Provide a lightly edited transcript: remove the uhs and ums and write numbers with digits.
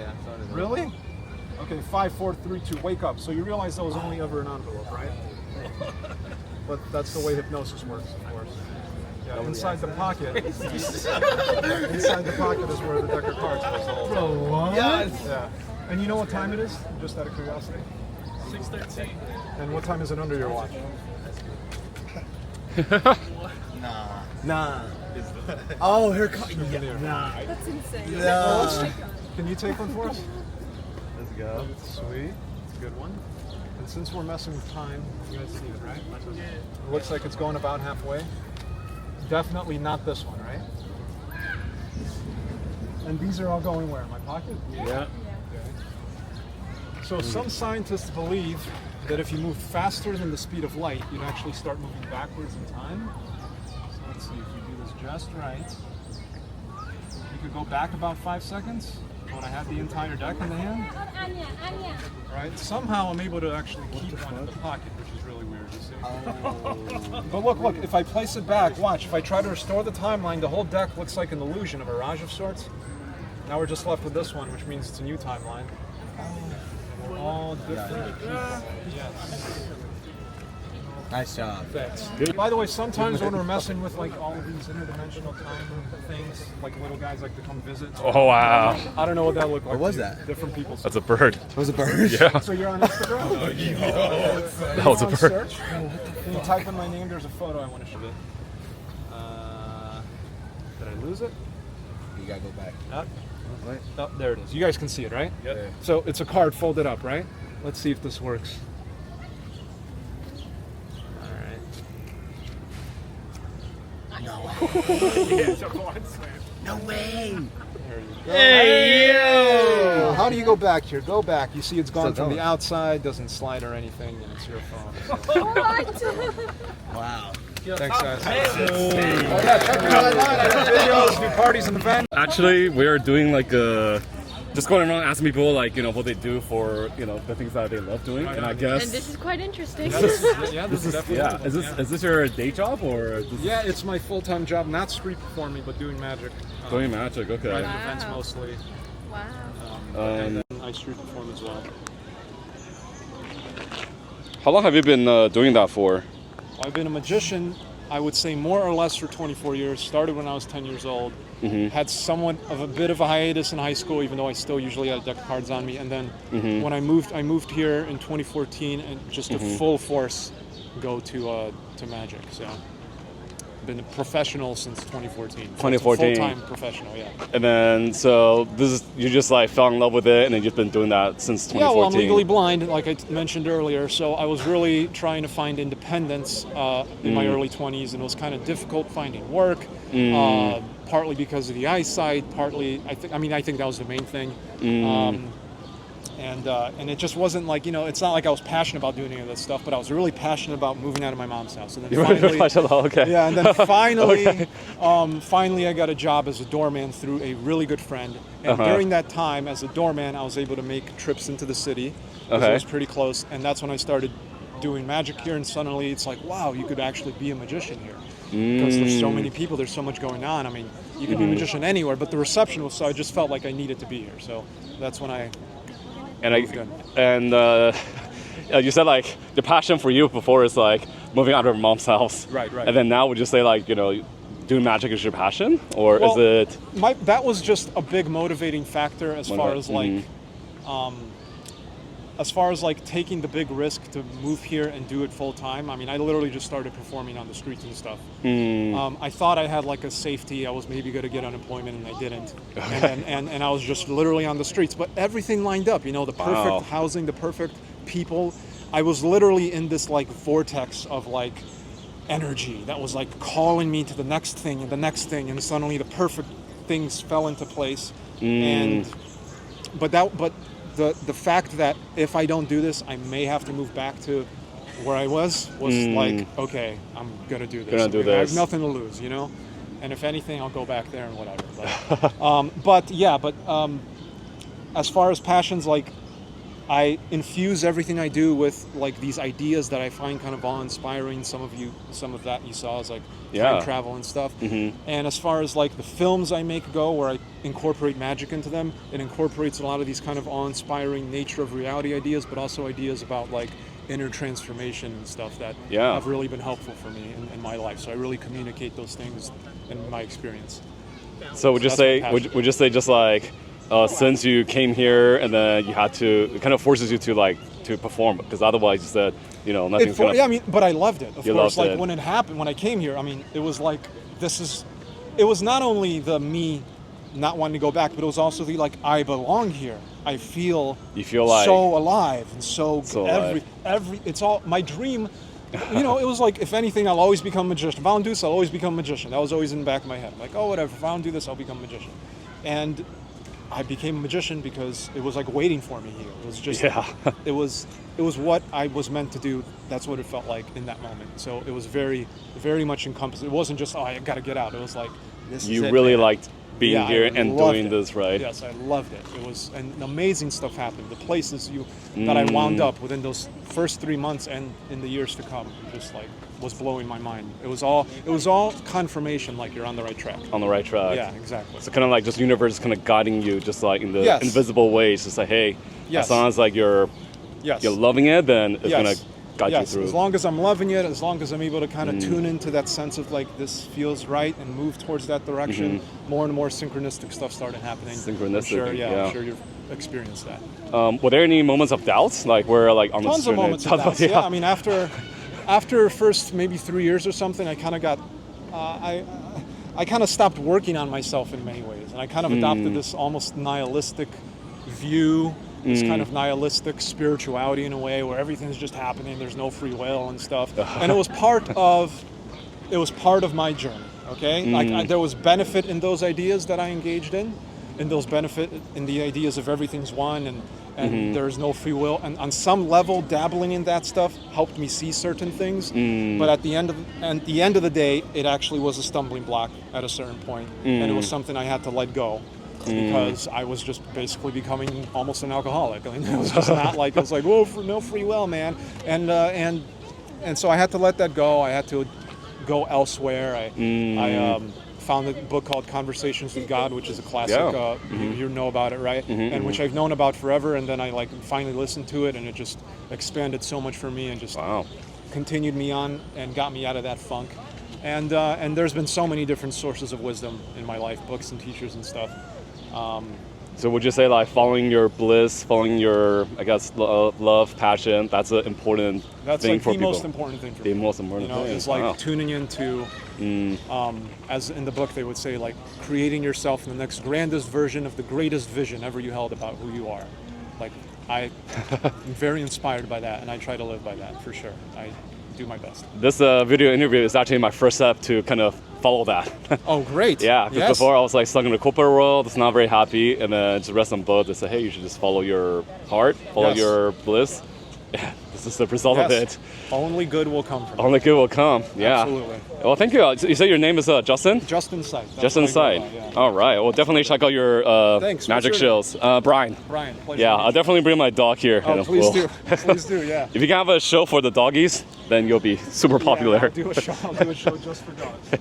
Yeah. Really? Okay, 5, 4, 3, 2, wake up. So you realize that was only ever an envelope, right? But that's the way hypnosis works, of course. Yeah, inside the pocket. Inside the pocket is where the deck of cards was the whole time. Bro, what? Yes. Yeah. And you know what time it is? Just out of curiosity. 6:13. And what time is it under your watch? Nah. Oh, here comes. Yeah. Nah. That's insane. Nah. Can you take one for us? Let's go. Sweet. It's a good one. And since we're messing with time, you guys see it, right? It looks like it's going about halfway. Definitely not this one, right? And these are all going where? In my pocket? Yeah. So some scientists believe that if you move faster than the speed of light, you'd actually start moving backwards in time. So let's see if you do this just right. You could go back about 5 seconds when I have the entire deck in the hand. Right? Somehow I'm able to actually keep one in the pocket, which is really weird, you see. But look, if I place it back, watch, if I try to restore the timeline, the whole deck looks like an illusion, a mirage of sorts. Now we're just left with this one, which means it's a new timeline. We're all different people. Yes. Nice job. Thanks. By the way, sometimes when we're messing with like all of these interdimensional time things, like little guys like to come visit. Oh, wow. I don't know what that looked like. What was to you. that? Different people. That's a bird. It was a bird? Yeah. So you're on Instagram? That was a On bird. search? Can you type in my name? There's a photo I want to show you. Did I lose it? You gotta go back. Oh, there it is. You guys can see it, right? Yep. So it's a card folded up, right? Let's see if this works. No way! Hey, yo! How do you go back here? Go back. You see it's gone Still from the going. outside, doesn't slide or anything, and it's your phone. Wow. Thanks, guys. Oh, yeah, check me out online. I do videos, do parties in the van. Actually, we're doing like just going around asking people like, you know, what they do for, you know, the things that they love doing. And I guess And this is quite interesting. Yeah, this is definitely yeah. one. Is this your day job or is this Yeah, it's my full-time job, not street performing, but doing magic. doing magic? Okay. Private Wow. events mostly. Wow. And then I street perform as well. How long have you been doing that for? I've been a magician, I would say more or less for 24 years. Started when I was 10 years old. Had somewhat of a bit of a hiatus in high school, even though I still usually had a deck of cards on me. And then when I moved here in 2014 and just a full force go to magic. So been a professional since 2014. 2014. Full-time professional, yeah. And then so this is you just like fell in love with it and then you've been doing that since 2014. Yeah, well, I'm legally blind, like I mentioned earlier, so I was really trying to find independence in my early 20s, and it was kind of difficult finding work, partly because of the eyesight, partly, I think that was the main thing. And it just wasn't like, you know, it's not like I was passionate about doing any of this stuff, but I was really passionate about moving out of my mom's house. And then Okay. yeah, and then finally, Okay. finally I got a job as a doorman through a really good friend. And during that time, as a doorman, I was able to make trips into the city because it was pretty close. And that's when I started doing magic here. And suddenly it's like, wow, you could actually be a magician here. Because there's so many people, there's so much going on. I mean, you could be a magician anywhere, but the reception was so I just felt like I needed to be here. So that's when I you said like the passion for you before is like moving out of your mom's house. Right. And then now would you say like, you know, doing magic is your passion, or is it? That was just a big motivating factor as far as like, taking the big risk to move here and do it full time. I mean, I literally just started performing on the streets and stuff. I thought I had like a safety. I was maybe going to get unemployment, and I didn't. And I was just literally on the streets. But everything lined up. You know, the perfect housing, the perfect people. I was literally in this like vortex of like energy that was like calling me to the next thing and the next thing, and suddenly the perfect things fell into place. But the fact that if I don't do this, I may have to move back to where I was like, okay, I'm gonna do this. I have nothing to lose, you know. And if anything, I'll go back there and whatever. But as far as passions, like I infuse everything I do with like these ideas that I find kind of awe-inspiring. Some of that you saw is like time travel and stuff. And as far as like the films I make go, where I incorporate magic into them, it incorporates a lot of these kind of awe-inspiring nature of reality ideas, but also ideas about like inner transformation and stuff that have really been helpful for me in my life. So I really communicate those things in my experience. So would you say just like since you came here and then you had to, it kind of forces you to like to perform, because otherwise you said, you know, nothing's gonna. Yeah, I mean, but I loved it. Of You course, loved like it. when it happened, when I came here, I mean, it was like it was not only the me not wanting to go back, but it was also the like I belong here. I feel You feel like so alive and so alive. every it's all my dream. You know, it was like, if anything, I'll always become a magician. If I don't do this, I'll always become a magician. That was always in the back of my head. I'm like, oh, whatever. If I don't do this, I'll become a magician. And I became a magician because it was like waiting for me here. It was just, it was what I was meant to do. That's what it felt like in that moment. So it was very, very much encompassed. It wasn't just, oh, I got to get out. It was like, this you is it, really man. liked being here and doing this, right? Yes, I loved it. It was, and amazing stuff happened. The places that I wound up within those first 3 months and in the years to come, just like was blowing my mind. It was all confirmation, like you're on the right track. On the right track. Yeah, exactly. So kind of like just universe kind of guiding you, just like in the invisible ways. Just like, hey, as long as like you're loving it, then it's gonna guide you through. As long as I'm loving it, as long as I'm able to kind of tune into that sense of like this feels right and move towards that direction, more and more synchronistic stuff started happening. Synchronistic, Sure, I'm sure yeah. you've experienced that. Were there any moments of doubts, like where like on Tons the of moments of doubts. Yeah, I mean, after first maybe 3 years or something, I kind of got, I kind of stopped working on myself in many ways, and I kind of adopted this almost nihilistic view, this kind of nihilistic spirituality in a way, where everything's just happening. There's no free will and stuff, and it was part of my journey. Okay, like there was benefit in those ideas that I engaged in those benefit in the ideas of everything's one and there's no free will, and on some level dabbling in that stuff helped me see certain things, but at the end of the day, it actually was a stumbling block at a certain point, and it was something I had to let go because I was just basically becoming almost an alcoholic. I mean, it was just not like, it was like, whoa, no free will, man, and so I had to let that go. I had to go elsewhere. I found a book called Conversations with God, which is a classic. You know about it, right? And which I've known about forever. And then I like finally listened to it, and it just expanded so much for me, and just continued me on and got me out of that funk. And there's been so many different sources of wisdom in my life, books and teachers and stuff. So would you say like following your bliss, following your, I guess, love, passion, that's an important thing like for people? That's the most important thing for the people. most important thing. It's like tuning into, as in the book they would say, like creating yourself in the next grandest version of the greatest vision ever you held about who you are. Like I'm very inspired by that, and I try to live by that for sure. I do my best. This video interview is actually my first step to kind of follow that. Oh, great. Yeah, because before I was like stuck in the corporate world, it's not very happy, and then just read some book that said, hey, you should just follow your heart, follow your bliss. Yeah, this is the result of it. Only good will come from it. Only good will come. Yeah. Absolutely. Well, thank you. You said your name is Justin? Justin Sight. Justin Sight. All right. Well, definitely check out your Thanks. magic shows. Brian. Brian. Yeah, I'll definitely bring my dog here. Oh, please do. Please do, yeah. If you can have a show for the doggies, then you'll be super popular. Yeah, I'll do a show just for dogs.